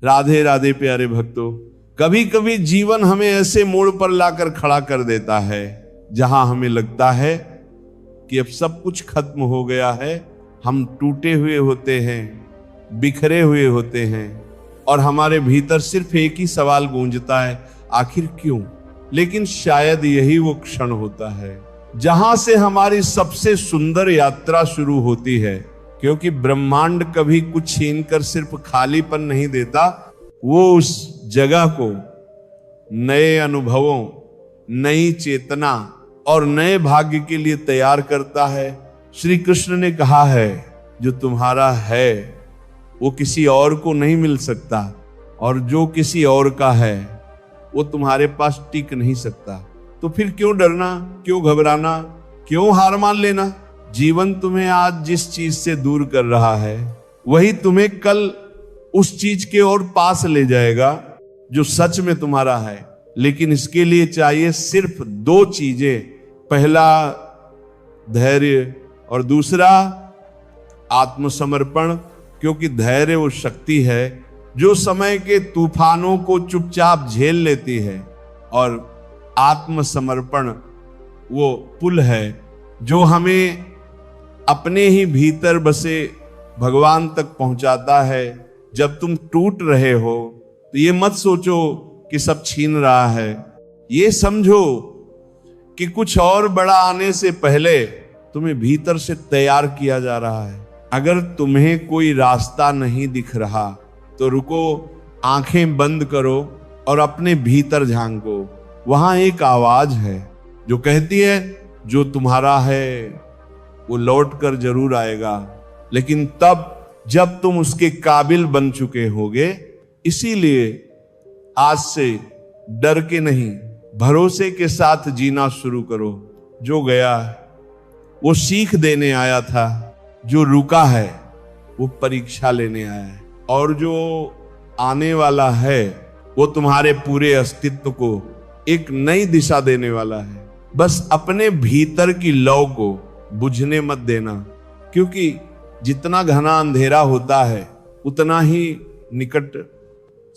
राधे राधे प्यारे भक्तों, कभी कभी जीवन हमें ऐसे मोड़ पर लाकर खड़ा कर देता है जहां हमें लगता है कि अब सब कुछ खत्म हो गया है। हम टूटे हुए होते हैं, बिखरे हुए होते हैं और हमारे भीतर सिर्फ एक ही सवाल गूंजता है, आखिर क्यों? लेकिन शायद यही वो क्षण होता है जहां से हमारी सबसे सुंदर यात्रा शुरू होती है, क्योंकि ब्रह्मांड कभी कुछ छीन कर सिर्फ खालीपन नहीं देता, वो उस जगह को नए अनुभवों, नई चेतना और नए भाग्य के लिए तैयार करता है। श्री कृष्ण ने कहा है, जो तुम्हारा है वो किसी और को नहीं मिल सकता, और जो किसी और का है वो तुम्हारे पास टिक नहीं सकता। तो फिर क्यों डरना, क्यों घबराना, क्यों हार मान लेना? जीवन तुम्हें आज जिस चीज से दूर कर रहा है वही तुम्हें कल उस चीज के और पास ले जाएगा जो सच में तुम्हारा है। लेकिन इसके लिए चाहिए सिर्फ दो चीजें, पहला धैर्य और दूसरा आत्मसमर्पण, क्योंकि धैर्य वो शक्ति है जो समय के तूफानों को चुपचाप झेल लेती है, और आत्मसमर्पण वो पुल है जो हमें अपने ही भीतर बसे भगवान तक पहुंचाता है। जब तुम टूट रहे हो तो ये मत सोचो कि सब छीन रहा है, ये समझो कि कुछ और बड़ा आने से पहले तुम्हें भीतर से तैयार किया जा रहा है। अगर तुम्हें कोई रास्ता नहीं दिख रहा तो रुको, आंखें बंद करो और अपने भीतर झांको। वहां एक आवाज है जो कहती है, जो तुम्हारा है वो लौट कर जरूर आएगा, लेकिन तब जब तुम उसके काबिल बन चुके होगे। इसीलिए आज से डर के नहीं, भरोसे के साथ जीना शुरू करो। जो गया वो सीख देने आया था, जो रुका है वो परीक्षा लेने आया है, और जो आने वाला है वो तुम्हारे पूरे अस्तित्व को एक नई दिशा देने वाला है। बस अपने भीतर की लौ को बुझने मत देना, क्योंकि जितना घना अंधेरा होता है उतना ही निकट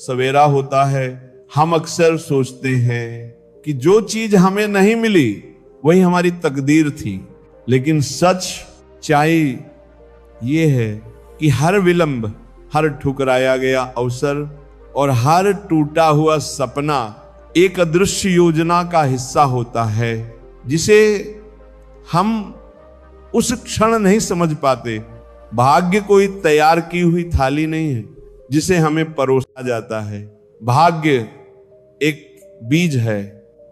सवेरा होता है। हम अक्सर सोचते हैं कि जो चीज हमें नहीं मिली वही हमारी तकदीर थी, लेकिन सच्चाई ये है कि हर विलंब, हर ठुकराया गया अवसर और हर टूटा हुआ सपना एक अदृश्य योजना का हिस्सा होता है, जिसे हम उस क्षण नहीं समझ पाते। भाग्य कोई तैयार की हुई थाली नहीं है जिसे हमें परोसा जाता है। भाग्य एक बीज है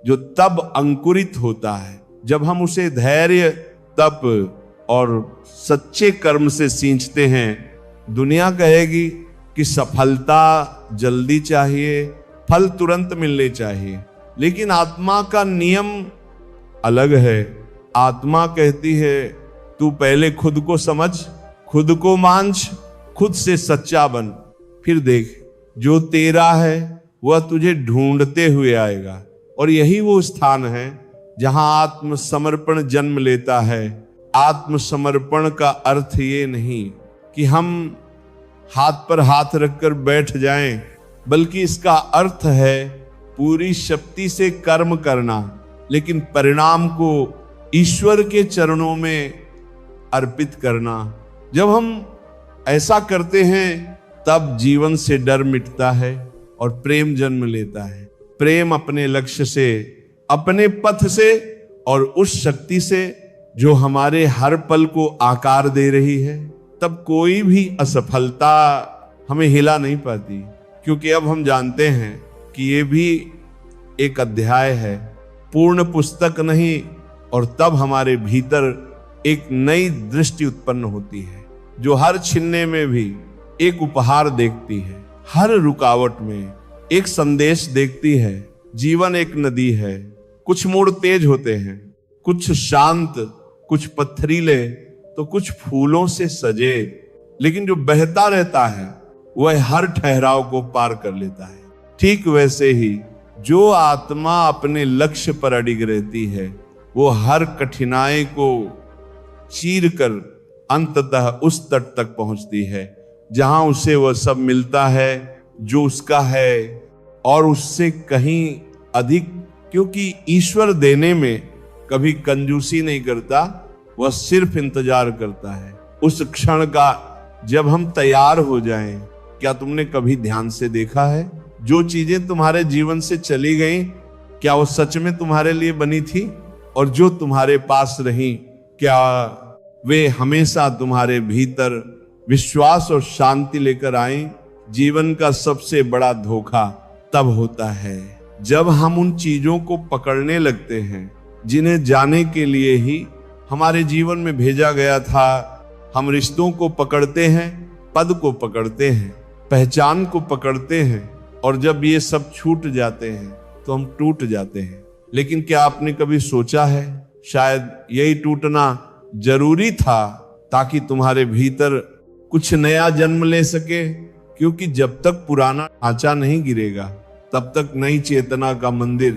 जो तब अंकुरित होता है जब हम उसे धैर्य, तप और सच्चे कर्म से सींचते हैं। दुनिया कहेगी कि सफलता जल्दी चाहिए, फल तुरंत मिलने चाहिए, लेकिन आत्मा का नियम अलग है। आत्मा कहती है, तू पहले खुद को समझ, खुद को मांझ, खुद से सच्चा बन, फिर देख जो तेरा है वह तुझे ढूंढते हुए आएगा। और यही वो स्थान है जहां आत्मसमर्पण जन्म लेता है। आत्मसमर्पण का अर्थ ये नहीं कि हम हाथ पर हाथ रखकर बैठ जाएं, बल्कि इसका अर्थ है पूरी शक्ति से कर्म करना, लेकिन परिणाम को ईश्वर के चरणों में अर्पित करना। जब हम ऐसा करते हैं तब जीवन से डर मिटता है और प्रेम जन्म लेता है। प्रेम अपने लक्ष्य से, अपने पथ से और उस शक्ति से जो हमारे हर पल को आकार दे रही है। तब कोई भी असफलता हमें हिला नहीं पाती, क्योंकि अब हम जानते हैं कि ये भी एक अध्याय है, पूर्ण पुस्तक नहीं। और तब हमारे भीतर एक नई दृष्टि उत्पन्न होती है जो हर छिनने में भी एक उपहार देखती है, हर रुकावट में एक संदेश देखती है। जीवन एक नदी है, कुछ मोड़ तेज होते हैं, कुछ शांत, कुछ पत्थरीले, तो कुछ फूलों से सजे, लेकिन जो बहता रहता है वह हर ठहराव को पार कर लेता है। ठीक वैसे ही जो आत्मा अपने लक्ष्य पर अडिग रहती है वो हर कठिनाई को चीर कर अंततः उस तट तक पहुंचती है जहां उसे वह सब मिलता है जो उसका है और उससे कहीं अधिक, क्योंकि ईश्वर देने में कभी कंजूसी नहीं करता, वह सिर्फ इंतजार करता है उस क्षण का जब हम तैयार हो जाएं। क्या तुमने कभी ध्यान से देखा है जो चीजें तुम्हारे जीवन से चली गई, क्या वो सच में तुम्हारे लिए बनी थी? और जो तुम्हारे पास रही, क्या वे हमेशा तुम्हारे भीतर विश्वास और शांति लेकर आए? जीवन का सबसे बड़ा धोखा तब होता है जब हम उन चीजों को पकड़ने लगते हैं जिन्हें जाने के लिए ही हमारे जीवन में भेजा गया था। हम रिश्तों को पकड़ते हैं, पद को पकड़ते हैं, पहचान को पकड़ते हैं, और जब ये सब छूट जाते हैं तो हम टूट जाते हैं। लेकिन क्या आपने कभी सोचा है शायद यही टूटना जरूरी था ताकि तुम्हारे भीतर कुछ नया जन्म ले सके? क्योंकि जब तक पुराना ढांचा नहीं गिरेगा तब तक नई चेतना का मंदिर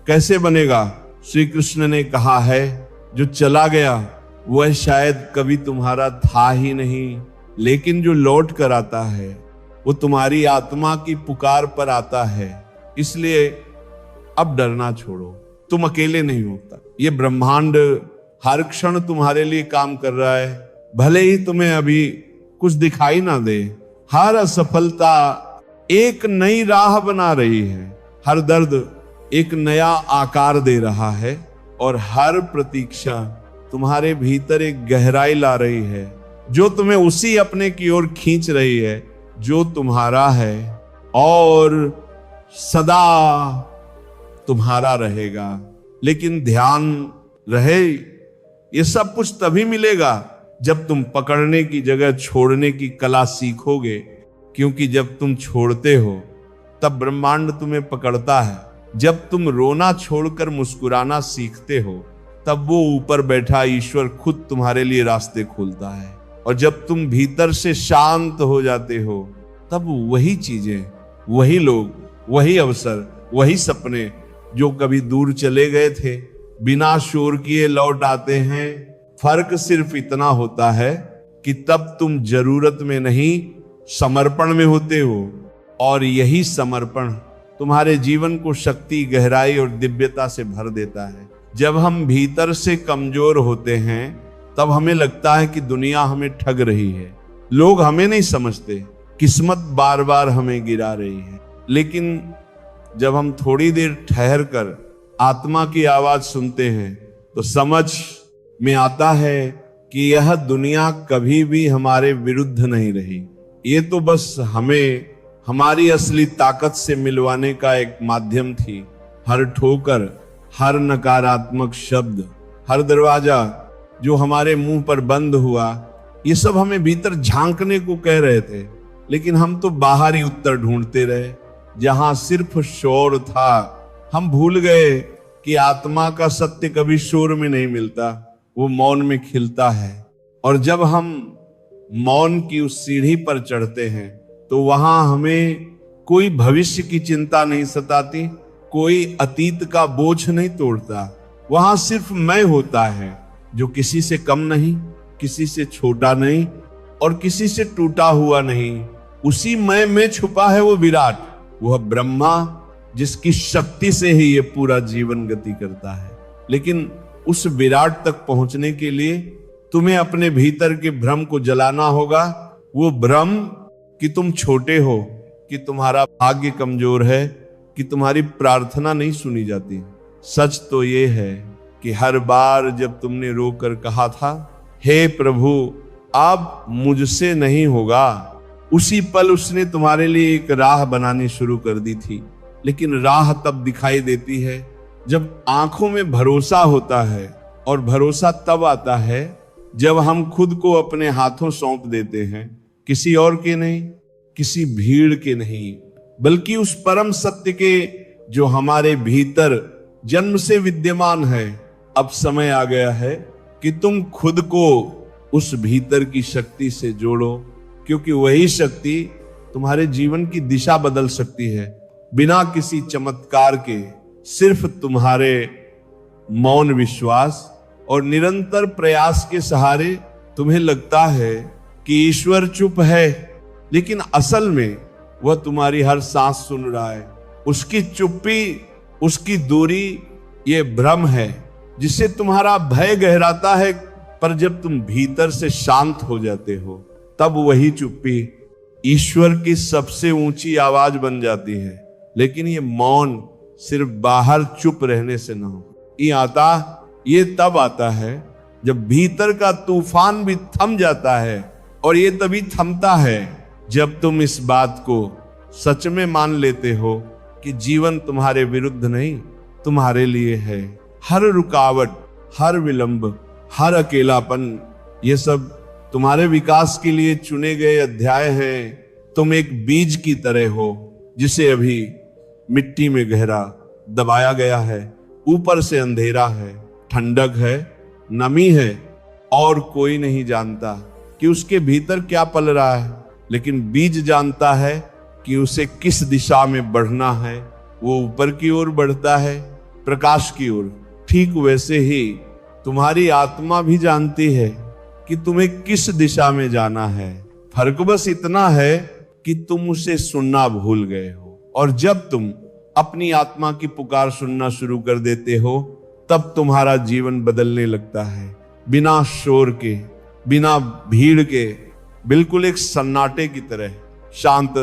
कैसे बनेगा? श्री कृष्ण ने कहा है, जो चला गया वह शायद कभी तुम्हारा था ही नहीं, लेकिन जो लौट कर आता है वो तुम्हारी आत्मा की पुकार पर आता है। इसलिए अब डरना छोड़ो, तुम अकेले नहीं होता। ये ब्रह्मांड हर क्षण तुम्हारे लिए काम कर रहा है, भले ही तुम्हें अभी कुछ दिखाई ना दे। हर असफलता एक नई राह बना रही है, हर दर्द एक नया आकार दे रहा है, और हर प्रतीक्षा तुम्हारे भीतर एक गहराई ला रही है जो तुम्हें उसी अपने की ओर खींच रही है जो तुम्हारा है और सदा तुम्हारा रहेगा। लेकिन ध्यान रहे, ये सब कुछ तभी मिलेगा जब तुम पकड़ने की जगह छोड़ने की कला सीखोगे, क्योंकि जब तुम छोड़ते हो तब ब्रह्मांड तुम्हें पकड़ता है। जब तुम रोना छोड़कर मुस्कुराना सीखते हो तब वो ऊपर बैठा ईश्वर खुद तुम्हारे लिए रास्ते खोलता है। और जब तुम भीतर से शांत हो जाते हो तब वही चीजें, वही लोग, वही अवसर, वही सपने जो कभी दूर चले गए थे बिना शोर किए लौट आते हैं। फर्क सिर्फ इतना होता है कि तब तुम जरूरत में नहीं, समर्पण में होते हो, और यही समर्पण तुम्हारे जीवन को शक्ति, गहराई और दिव्यता से भर देता है। जब हम भीतर से कमजोर होते हैं तब हमें लगता है कि दुनिया हमें ठग रही है, लोग हमें नहीं समझते, किस्मत बार बार हमें गिरा रही है। लेकिन जब हम थोड़ी देर ठहर कर आत्मा की आवाज सुनते हैं तो समझ में आता है कि यह दुनिया कभी भी हमारे विरुद्ध नहीं रही। ये तो बस हमें हमारी असली ताकत से मिलवाने का एक माध्यम थी। हर ठोकर, हर नकारात्मक शब्द, हर दरवाजा जो हमारे मुंह पर बंद हुआ, ये सब हमें भीतर झांकने को कह रहे थे, लेकिन हम तो बाहर ही उत्तर ढूंढते रहे जहां सिर्फ शोर था। हम भूल गए कि आत्मा का सत्य कभी शोर में नहीं मिलता, वो मौन में खिलता है। और जब हम मौन की उस सीढ़ी पर चढ़ते हैं तो वहां हमें कोई भविष्य की चिंता नहीं सताती, कोई अतीत का बोझ नहीं तोड़ता। वहां सिर्फ मैं होता है जो किसी से कम नहीं, किसी से छोटा नहीं और किसी से टूटा हुआ नहीं। उसी मैं में छुपा है वो विराट, वह ब्रह्मा जिसकी शक्ति से ही ये पूरा जीवन गति करता है। लेकिन उस विराट तक पहुंचने के लिए तुम्हें अपने भीतर के भ्रम को जलाना होगा। वो भ्रम कि तुम छोटे हो, कि तुम्हारा भाग्य कमजोर है, कि तुम्हारी प्रार्थना नहीं सुनी जाती। सच तो ये है कि हर बार जब तुमने रोकर कहा था, हे प्रभु अब मुझसे नहीं होगा, उसी पल उसने तुम्हारे लिए एक राह बनानी शुरू कर दी थी। लेकिन राह तब दिखाई देती है जब आंखों में भरोसा होता है, और भरोसा तब आता है जब हम खुद को अपने हाथों सौंप देते हैं, किसी और के नहीं, किसी भीड़ के नहीं, बल्कि उस परम सत्य के जो हमारे भीतर जन्म से विद्यमान है। अब समय आ गया है कि तुम खुद को उस भीतर की शक्ति से जोड़ो, क्योंकि वही शक्ति तुम्हारे जीवन की दिशा बदल सकती है बिना किसी चमत्कार के। सिर्फ तुम्हारे मौन विश्वास और निरंतर प्रयास के सहारे। तुम्हें लगता है कि ईश्वर चुप है, लेकिन असल में वह तुम्हारी हर सांस सुन रहा है। उसकी चुप्पी, उसकी दूरी ये भ्रम है जिससे तुम्हारा भय गहराता है, पर जब तुम भीतर से शांत हो जाते हो तब वही चुप्पी ईश्वर की सबसे ऊंची आवाज बन जाती है। लेकिन ये मौन सिर्फ बाहर चुप रहने से ना हो, ये तब आता है जब भीतर का तूफान भी थम जाता है। और ये तभी थमता है जब तुम इस बात को सच में मान लेते हो कि जीवन तुम्हारे विरुद्ध नहीं, तुम्हारे लिए है। हर रुकावट, हर विलंब, हर अकेलापन, ये सब तुम्हारे विकास के लिए चुने गए अध्याय हैं। तुम एक बीज की तरह हो जिसे अभी मिट्टी में गहरा दबाया गया है। ऊपर से अंधेरा है, ठंडक है, नमी है, और कोई नहीं जानता कि उसके भीतर क्या पल रहा है। लेकिन बीज जानता है कि उसे किस दिशा में बढ़ना है। वो ऊपर की ओर बढ़ता है, प्रकाश की ओर। ठीक वैसे ही तुम्हारी आत्मा भी जानती है कि तुम्हें किस दिशा में जाना है। फर्क बस इतना है कि तुम उसे सुनना भूल गए हो। और जब तुम अपनी आत्मा की पुकार सुनना शुरू कर देते हो तब तुम्हारा जीवन बदलने लगता है। बिना शोर के, बिना भीड़ के, बिल्कुल एक सन्नाटे की तरह, शांत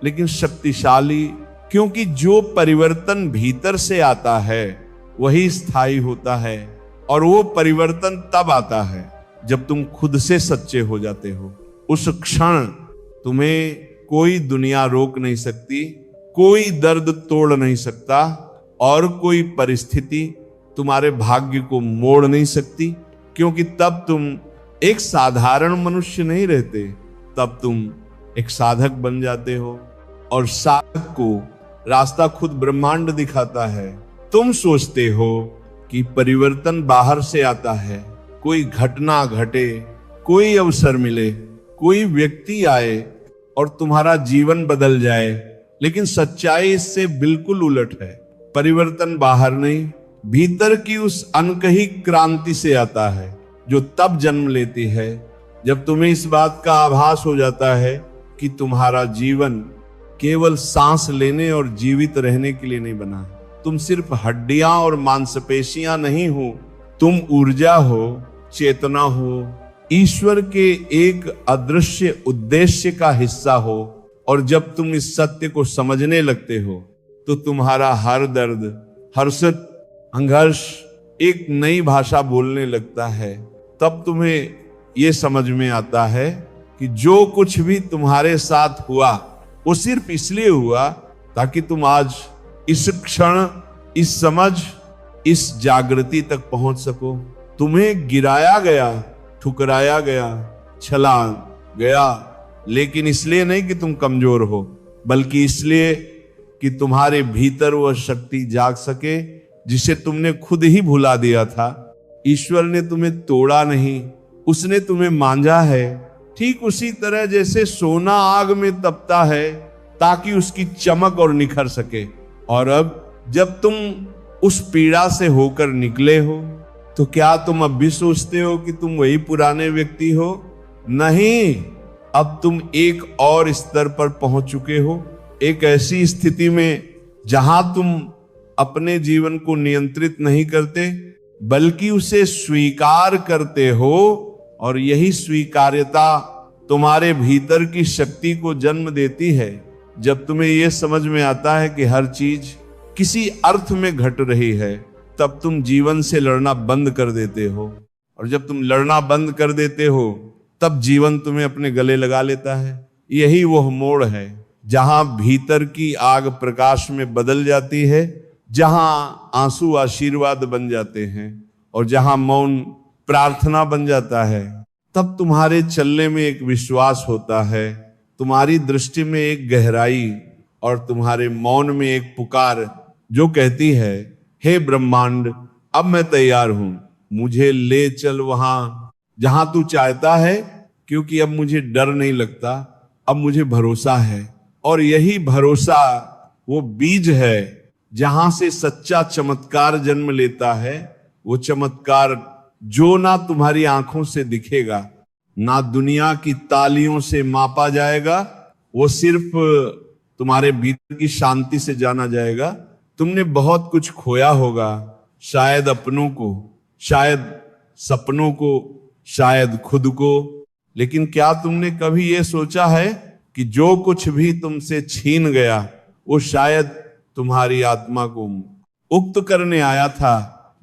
लेकिन शक्तिशाली। क्योंकि जो परिवर्तन भीतर से आता है वही स्थायी होता है। और वो परिवर्तन तब आता है जब तुम खुद से सच्चे हो जाते हो। उस क्षण तुम्हें कोई दुनिया रोक नहीं सकती, कोई दर्द तोड़ नहीं सकता, और कोई परिस्थिति तुम्हारे भाग्य को मोड़ नहीं सकती। क्योंकि तब तुम एक साधारण मनुष्य नहीं रहते, तब तुम एक साधक बन जाते हो। और साधक को रास्ता खुद ब्रह्मांड दिखाता है। तुम सोचते हो कि परिवर्तन बाहर से आता है, कोई घटना घटे, कोई अवसर मिले, कोई व्यक्ति आए और तुम्हारा जीवन बदल जाए। लेकिन सच्चाई इससे बिल्कुल उलट है। परिवर्तन बाहर नहीं, भीतर की उस अनकही क्रांति से आता है, जो तब जन्म लेती है जब तुम्हें इस बात का आभास हो जाता है कि तुम्हारा जीवन केवल सांस लेने और जीवित रहने के लिए नहीं बना है। तुम सिर्फ हड्डियां और मांसपेशियां नहीं हो, तुम ऊर्जा हो, चेतना हो, ईश्वर के एक अदृश्य उद्देश्य का हिस्सा हो। और जब तुम इस सत्य को समझने लगते हो तो तुम्हारा हर दर्द, हर्षित, संघर्ष एक नई भाषा बोलने लगता है। तब तुम्हें यह समझ में आता है कि जो कुछ भी तुम्हारे साथ हुआ वो सिर्फ इसलिए हुआ ताकि तुम आज इस क्षण, इस समझ, इस जागृति तक पहुंच सको। तुम्हें गिराया गया, ठुकराया गया, छला गया, लेकिन इसलिए नहीं कि तुम कमजोर हो, बल्कि इसलिए कि तुम्हारे भीतर वह शक्ति जाग सके जिसे तुमने खुद ही भुला दिया था। ईश्वर ने तुम्हें तोड़ा नहीं, उसने तुम्हें मांझा है। ठीक उसी तरह जैसे सोना आग में तपता है ताकि उसकी चमक और निखर सके। और अब जब तुम उस पीड़ा से होकर निकले हो तो क्या तुम अब भी सोचते हो कि तुम वही पुराने व्यक्ति हो? नहीं, अब तुम एक और स्तर पर पहुंच चुके हो, एक ऐसी स्थिति में जहां तुम अपने जीवन को नियंत्रित नहीं करते बल्कि उसे स्वीकार करते हो। और यही स्वीकार्यता तुम्हारे भीतर की शक्ति को जन्म देती है। जब तुम्हें यह समझ में आता है कि हर चीज किसी अर्थ में घट रही है, तब तुम जीवन से लड़ना बंद कर देते हो। और जब तुम लड़ना बंद कर देते हो तब जीवन तुम्हें अपने गले लगा लेता है। यही वह मोड़ है जहां भीतर की आग प्रकाश में बदल जाती है, जहां आंसू आशीर्वाद बन जाते हैं और जहां मौन प्रार्थना बन जाता है। तब तुम्हारे चलने में एक विश्वास होता है, तुम्हारी दृष्टि में एक गहराई और तुम्हारे मौन में एक पुकार जो कहती है, हे ब्रह्मांड, अब मैं तैयार हूं, मुझे ले चल वहां जहां तू चाहता है। क्योंकि अब मुझे डर नहीं लगता, अब मुझे भरोसा है। और यही भरोसा वो बीज है जहां से सच्चा चमत्कार जन्म लेता है। वो चमत्कार जो ना तुम्हारी आंखों से दिखेगा, ना दुनिया की तालियों से मापा जाएगा, वो सिर्फ तुम्हारे भीतर की शांति से जाना जाएगा। तुमने बहुत कुछ खोया होगा, शायद अपनों को, शायद सपनों को, शायद खुद को, लेकिन क्या तुमने कभी ये सोचा है कि जो कुछ भी तुमसे छीन गया वो शायद तुम्हारी आत्मा को उक्त करने आया था।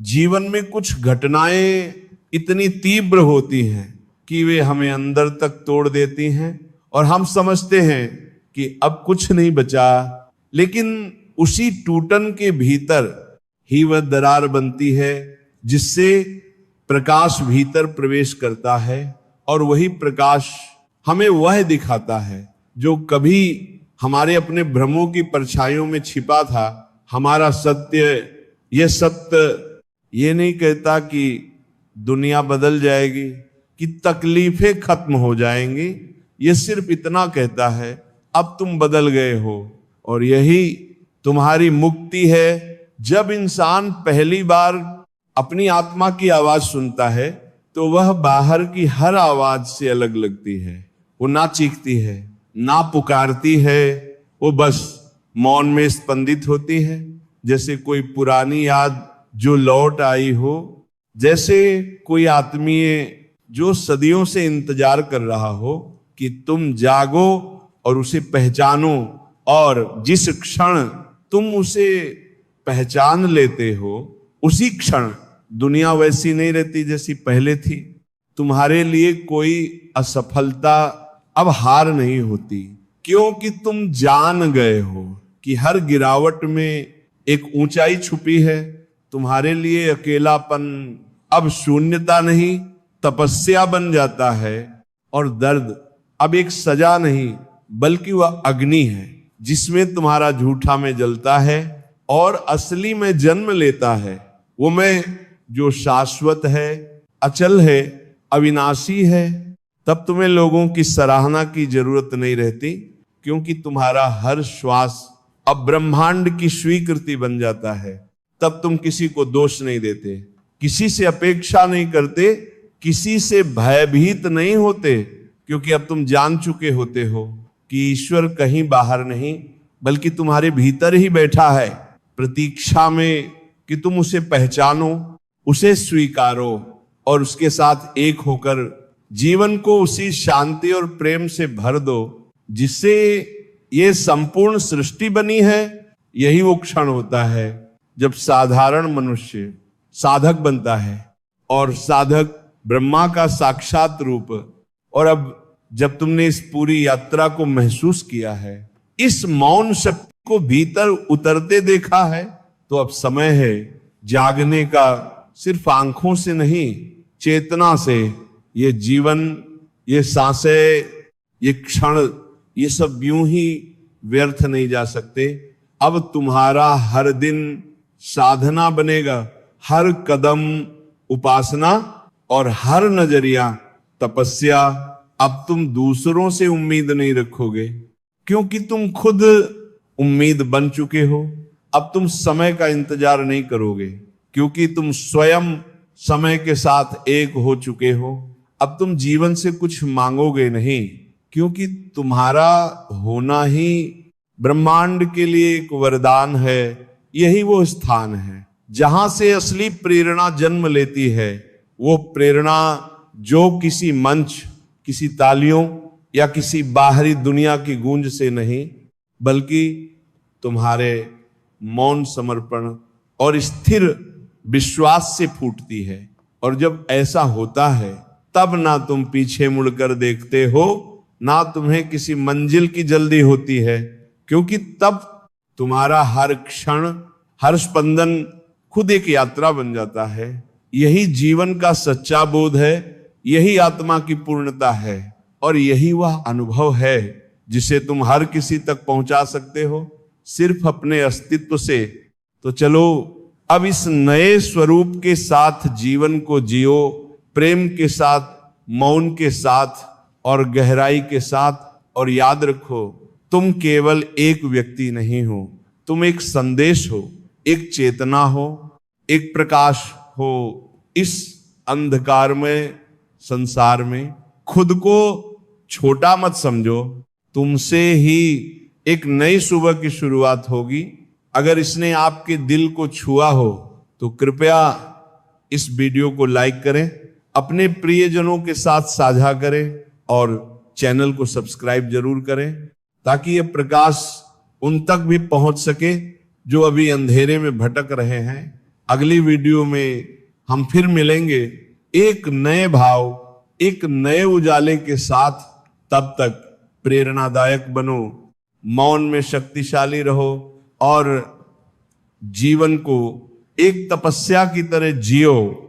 जीवन में कुछ घटनाएं इतनी तीव्र होती हैं कि वे हमें अंदर तक तोड़ देती हैं और हम समझते हैं कि अब कुछ नहीं बचा, लेकिन उसी टूटन के भीतर ही वह दरार बनती है जिससे प्रकाश भीतर प्रवेश करता है और वही प्रकाश हमें वह दिखाता है जो कभी हमारे अपने भ्रमों की परछाइयों में छिपा था। हमारा सत्य, यह सत्य ये नहीं कहता कि दुनिया बदल जाएगी, कि तकलीफें खत्म हो जाएंगी, ये सिर्फ इतना कहता है अब तुम बदल गए हो। और यही तुम्हारी मुक्ति है। जब इंसान पहली बार अपनी आत्मा की आवाज सुनता है तो वह बाहर की हर आवाज से अलग लगती है। वो ना चीखती है, ना पुकारती है, वो बस मौन में स्पंदित होती है, जैसे कोई पुरानी याद जो लौट आई हो, जैसे कोई आत्मीय जो सदियों से इंतजार कर रहा हो कि तुम जागो और उसे पहचानो। और जिस क्षण तुम उसे पहचान लेते हो उसी क्षण दुनिया वैसी नहीं रहती जैसी पहले थी। तुम्हारे लिए कोई असफलता अब हार नहीं होती, क्योंकि तुम जान गए हो कि हर गिरावट में एक ऊंचाई छुपी है। तुम्हारे लिए अकेलापन अब शून्यता नहीं, तपस्या बन जाता है, और दर्द अब एक सजा नहीं बल्कि वह अग्नि है जिसमें तुम्हारा झूठा में जलता है और असली में जन्म लेता है। वो मैं जो शाश्वत है, अचल है, अविनाशी है। तब तुम्हें लोगों की सराहना की जरूरत नहीं रहती, क्योंकि तुम्हारा हर श्वास अब ब्रह्मांड की स्वीकृति बन जाता है। तब तुम किसी को दोष नहीं देते, किसी से अपेक्षा नहीं करते, किसी से भयभीत नहीं होते, क्योंकि अब तुम जान चुके होते हो कि ईश्वर कहीं बाहर नहीं बल्कि तुम्हारे भीतर ही बैठा है, प्रतीक्षा में कि तुम उसे पहचानो, उसे स्वीकारो और उसके साथ एक होकर जीवन को उसी शांति और प्रेम से भर दो जिससे ये संपूर्ण सृष्टि बनी है। यही वो क्षण होता है जब साधारण मनुष्य साधक बनता है और साधक ब्रह्मा का साक्षात रूप। और अब जब तुमने इस पूरी यात्रा को महसूस किया है, इस मौन शक्ति को भीतर उतरते देखा है, तो अब समय है जागने का। सिर्फ आंखों से नहीं, चेतना से। ये जीवन, ये सांसें, ये क्षण, ये सब यूं ही व्यर्थ नहीं जा सकते। अब तुम्हारा हर दिन साधना बनेगा, हर कदम उपासना और हर नजरिया तपस्या। अब तुम दूसरों से उम्मीद नहीं रखोगे, क्योंकि तुम खुद उम्मीद बन चुके हो। अब तुम समय का इंतजार नहीं करोगे, क्योंकि तुम स्वयं समय के साथ एक हो चुके हो। अब तुम जीवन से कुछ मांगोगे नहीं, क्योंकि तुम्हारा होना ही ब्रह्मांड के लिए एक वरदान है। यही वो स्थान है जहां से असली प्रेरणा जन्म लेती है। वो प्रेरणा जो किसी मंच, किसी तालियों या किसी बाहरी दुनिया की गूंज से नहीं, बल्कि तुम्हारे मौन समर्पण और स्थिर विश्वास से फूटती है। और जब ऐसा होता है तब ना तुम पीछे मुड़कर देखते हो, ना तुम्हें किसी मंजिल की जल्दी होती है, क्योंकि तब तुम्हारा हर क्षण, हर स्पंदन खुद एक यात्रा बन जाता है। यही जीवन का सच्चा बोध है, यही आत्मा की पूर्णता है, और यही वह अनुभव है जिसे तुम हर किसी तक पहुंचा सकते हो सिर्फ अपने अस्तित्व से। तो चलो अब इस नए स्वरूप के साथ जीवन को जियो, प्रेम के साथ, मौन के साथ और गहराई के साथ। और याद रखो, तुम केवल एक व्यक्ति नहीं हो, तुम एक संदेश हो, एक चेतना हो, एक प्रकाश हो। इस अंधकार में संसार में खुद को छोटा मत समझो, तुमसे ही एक नई सुबह की शुरुआत होगी। अगर इसने आपके दिल को छुआ हो तो कृपया इस वीडियो को लाइक करें, अपने प्रियजनों के साथ साझा करें और चैनल को सब्सक्राइब जरूर करें, ताकि यह प्रकाश उन तक भी पहुंच सके जो अभी अंधेरे में भटक रहे हैं। अगली वीडियो में हम फिर मिलेंगे एक नए भाव, एक नए उजाले के साथ। तब तक प्रेरणादायक बनो, मौन में शक्तिशाली रहो और जीवन को एक तपस्या की तरह जियो।